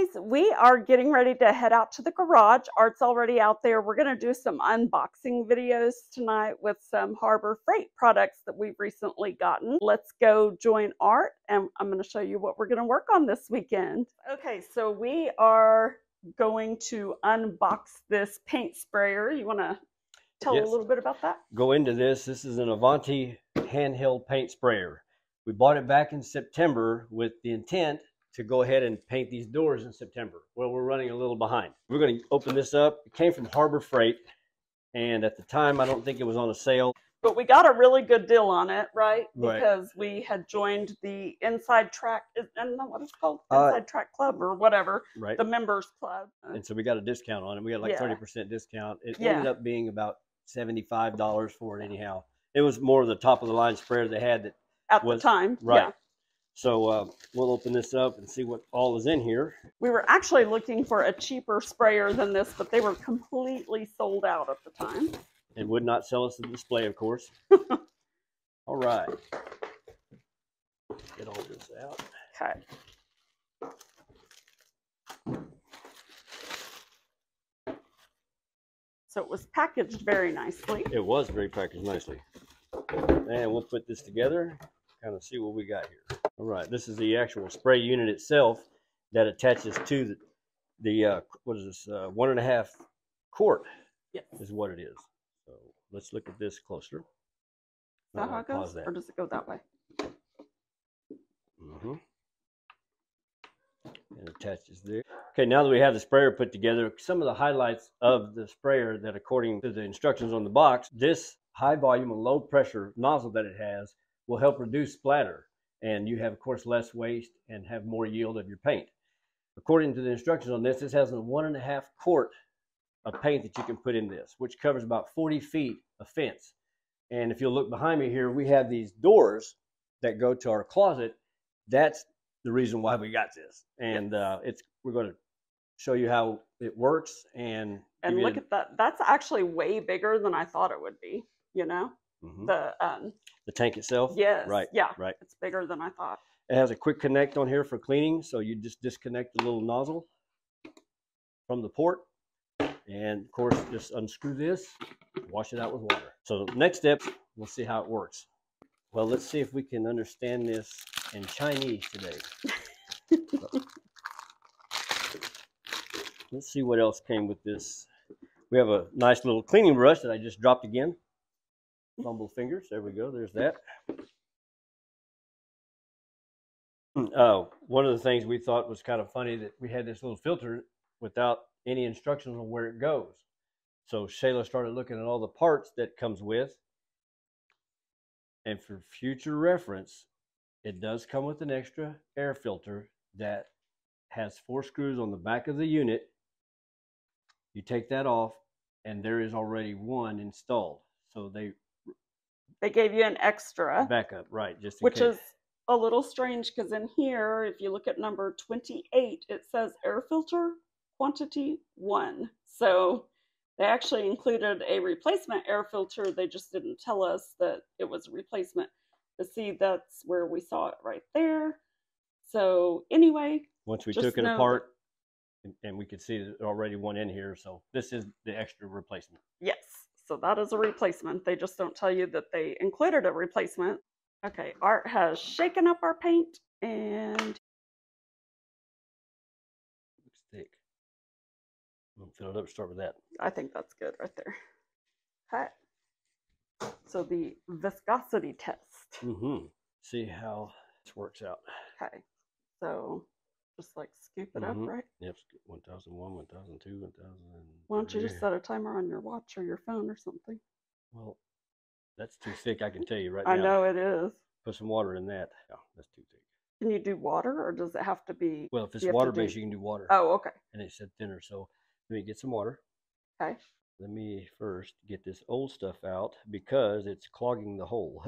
guys, we are getting ready to head out to the garage. Art's already out there. We're going to do some unboxing videos tonight with some Harbor Freight products that we've recently gotten. Let's go join Art, and I'm going to show you what we're going to work on this weekend. Okay, so we are going to unbox this paint sprayer. You want to tell a little bit about that? Go into this. This is an Avanti Handheld Paint Sprayer. We bought it back in September with the intent to go ahead and paint these doors in September. Well, we're running a little behind. We're going to open this up. It came from Harbor Freight, and at the time, I don't think it was on a sale. But we got a really good deal on it, right? Because we had joined the Inside Track, I don't know what it's called, Inside Track Club or whatever, right? The members club. And so we got a discount on it. We got like 30% discount. It ended up being about $75 for it anyhow. It was more of the top of the line sprayer they had that at the time, right? Yeah. So we'll open this up and see what all is in here. We were actually looking for a cheaper sprayer than this, but they were completely sold out at the time. It would not sell us the display, of course. All right. Get all this out. Okay. So it was packaged very nicely. It was very packaged nicely. And we'll put this together, kind of see what we got here. All right, this is the actual spray unit itself that attaches to the what is this, 1.5 quart is what it is. So let's look at this closer. Is that how it goes, or does it go that way? Mm-hmm. And attaches there. Okay, now that we have the sprayer put together, some of the highlights of the sprayer that according to the instructions on the box, this high volume and low pressure nozzle that it has will help reduce splatter. And you have, of course, less waste and have more yield of your paint. According to the instructions on this, this has a 1.5 quart of paint that you can put in this, which covers about 40 feet of fence. And if you'll look behind me here, we have these doors that go to our closet. That's the reason why we got this. And we're going to show you how it works. And look at that. That's actually way bigger than I thought it would be, you know? Mm-hmm. The tank itself? Yes. Right. Yeah. Right. It's bigger than I thought. It has a quick connect on here for cleaning. So you just disconnect the little nozzle from the port. And of course, just unscrew this, wash it out with water. So next step, we'll see how it works. Well, let's see if we can understand this in Chinese today. Let's see what else came with this. We have a nice little cleaning brush that I just dropped again. Fumble fingers. There we go. There's that. One of the things we thought was kind of funny that we had this little filter without any instructions on where it goes. So Shayla started looking at all the parts that comes with. And for future reference, it does come with an extra air filter that has 4 screws on the back of the unit. You take that off, and there is already one installed. So they gave you an extra backup, right? Just in which case. Is a little strange because in here, if you look at number 28, it says air filter quantity 1. So they actually included a replacement air filter. They just didn't tell us that it was a replacement. But see, that's where we saw it right there. So anyway, once we took it apart, and we could see there's already one in here. So this is the extra replacement. Yes. So that is a replacement. They just don't tell you that they included a replacement. Okay, Art has shaken up our paint and looks thick. We'll fill it up, start with that. I think that's good right there. Okay. So the viscosity test. Mm-hmm. See how this works out. Okay. So just like scoop it up, right? Yep. 1001, 1002, 1000. Why don't you just set a timer on your watch or your phone or something? Well, that's too thick, I can tell you right now. I know it is. Put some water in that. No, that's too thick. Can you do water, or does it have to be? Well, if it's water-based, you can do water. Oh, okay. And it said thinner, so let me get some water. Okay. Let me first get this old stuff out because it's clogging the hole.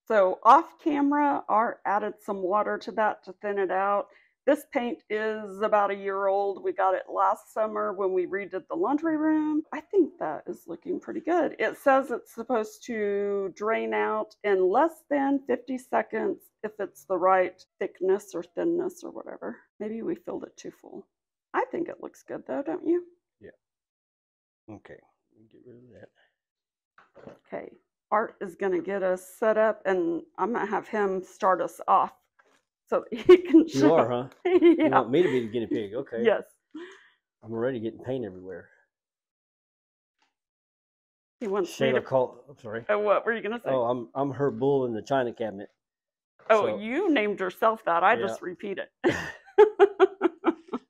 So off camera, Art added some water to that to thin it out. This paint is about a year old. We got it last summer when we redid the laundry room. I think that is looking pretty good. It says it's supposed to drain out in less than 50 seconds if it's the right thickness or thinness or whatever. Maybe we filled it too full. I think it looks good though, don't you? Yeah. Okay, get rid of that. Okay, Art is going to get us set up, and I'm going to have him start us off so that he can show. You are, huh? Yeah. You want me to be the guinea pig? Okay. Yes. I'm already getting paint everywhere. He wants Shayla me to call. I'm sorry. Oh, what were you going to say? Oh, I'm her bull in the china cabinet. Oh, So, you named yourself that. I yeah. just repeat it.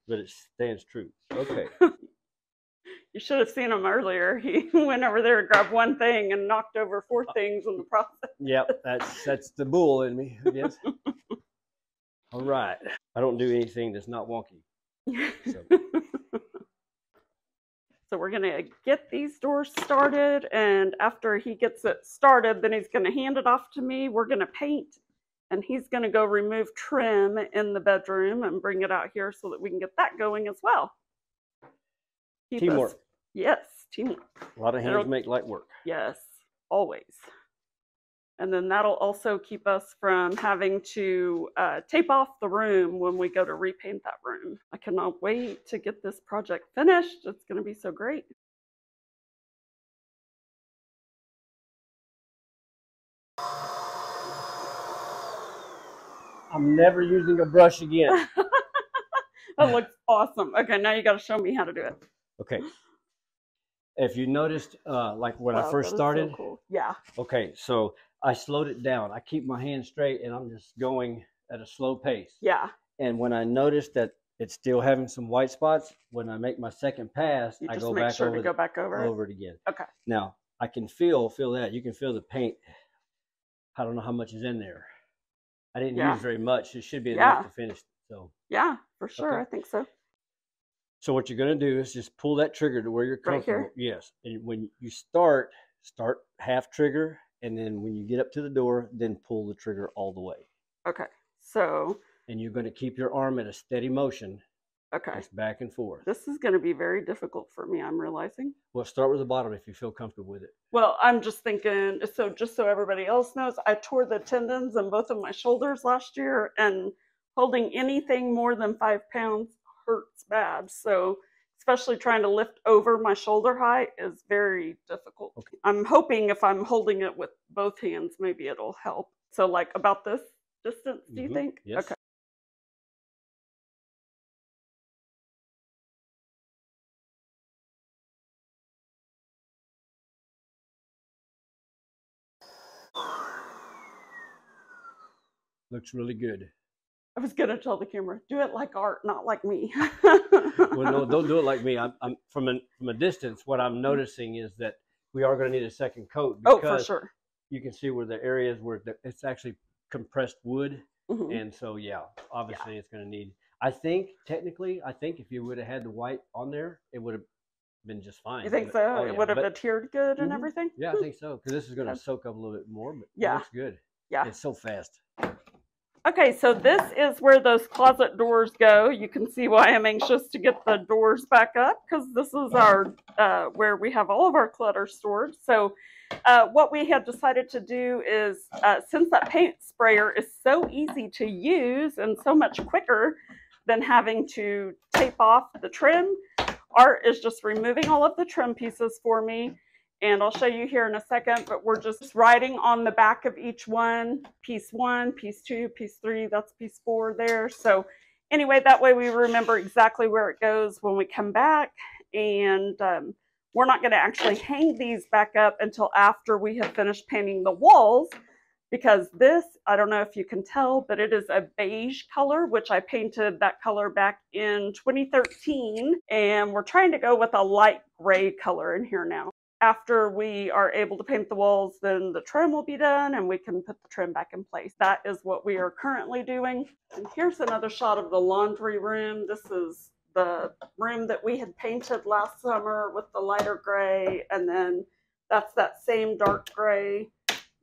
But it stands true. Okay. You should have seen him earlier. He went over there and grabbed one thing and knocked over 4 things in the process. Yep, that's the bull in me, I guess. All right. I don't do anything that's not wonky. So we're going to get these doors started, and after he gets it started, then he's going to hand it off to me. We're going to paint, and he's going to go remove trim in the bedroom and bring it out here so that we can get that going as well. Teamwork. Yes, teamwork. A lot of hands make light work. Yes, always. And then that'll also keep us from having to tape off the room when we go to repaint that room. I cannot wait to get this project finished. It's going to be so great. I'm never using a brush again. That looks awesome. Okay, now you got to show me how to do it. Okay. If you noticed, like when I first started. So cool. Yeah. Okay, so I slowed it down. I keep my hands straight and I'm just going at a slow pace. Yeah. And when I noticed that it's still having some white spots, when I make my second pass, You I just go make back sure over to go back over it again. Okay. Now I can feel that. You can feel the paint. I don't know how much is in there. I didn't use very much. It should be enough to finish. So yeah, for sure. Okay. I think so. So what you're going to do is just pull that trigger to where you're comfortable. Right here? Yes. And when you start half trigger, and then when you get up to the door, then pull the trigger all the way. Okay. So. And you're going to keep your arm at a steady motion. Okay. Just back and forth. This is going to be very difficult for me, I'm realizing. Well, start with the bottom if you feel comfortable with it. Well, I'm just thinking, so just so everybody else knows, I tore the tendons in both of my shoulders last year, and holding anything more than 5 pounds hurts bad. So especially trying to lift over my shoulder height is very difficult. Okay. I'm hoping if I'm holding it with both hands, maybe it'll help. So like about this distance, do you think? Yes. Okay. Looks really good. I was gonna tell the camera, do it like Art, not like me. Well, no, don't do it like me. I'm from a distance. What I'm noticing is that we are going to need a second coat. Because for sure. You can see where the areas where it's actually compressed wood, and so yeah, obviously it's going to need. I think technically, if you would have had the white on there, it would have been just fine. You think so? It would have adhered good and everything? Yeah, I think so, because this is going to soak up a little bit more, but it looks good. Yeah. It's so fast. Okay, so this is where those closet doors go. You can see why I'm anxious to get the doors back up, because this is our where we have all of our clutter stored. So what we had decided to do is, since that paint sprayer is so easy to use and so much quicker than having to tape off the trim, Art is just removing all of the trim pieces for me. And I'll show you here in a second, but we're just writing on the back of each one, piece 1, piece 2, piece 3, that's piece 4 there. So anyway, that way we remember exactly where it goes when we come back. And we're not going to actually hang these back up until after we have finished painting the walls, because this, I don't know if you can tell, but it is a beige color, which I painted that color back in 2013. And we're trying to go with a light gray color in here now. After we are able to paint the walls, then the trim will be done and we can put the trim back in place. That is what we are currently doing. And here's another shot of the laundry room. This is the room that we had painted last summer with the lighter gray, and then that's that same dark gray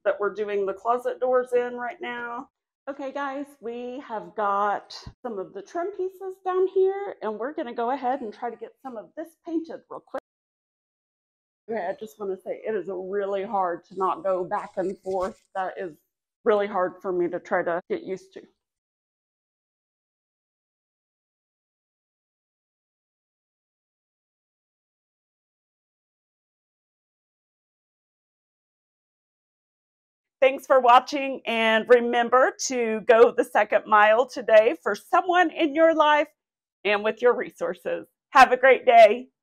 that we're doing the closet doors in right now. Okay guys, we have got some of the trim pieces down here, and we're going to go ahead and try to get some of this painted real quick. Okay, I just want to say it is really hard to not go back and forth. That is really hard for me to try to get used to. Thanks for watching, and remember to go the second mile today for someone in your life and with your resources. Have a great day.